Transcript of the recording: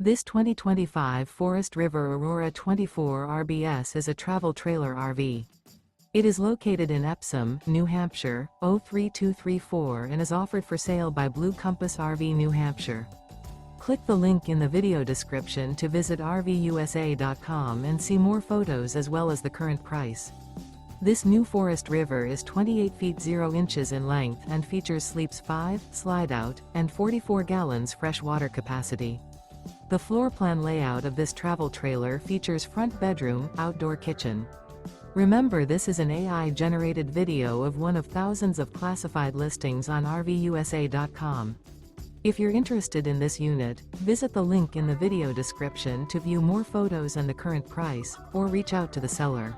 This 2025 Forest River Aurora 24 RBS is a travel trailer RV. It is located in Epsom, New Hampshire, 03234 and is offered for sale by Blue Compass RV New Hampshire. Click the link in the video description to visit RVUSA.com and see more photos as well as the current price. This new Forest River is 28 feet 0 inches in length and features sleeps 5, Slideout, and 44 gallons fresh water capacity. The floor plan layout of this travel trailer features front bedroom, outdoor kitchen. Remember, this is an AI-generated video of one of thousands of classified listings on RVUSA.com. If you're interested in this unit, visit the link in the video description to view more photos and the current price, or reach out to the seller.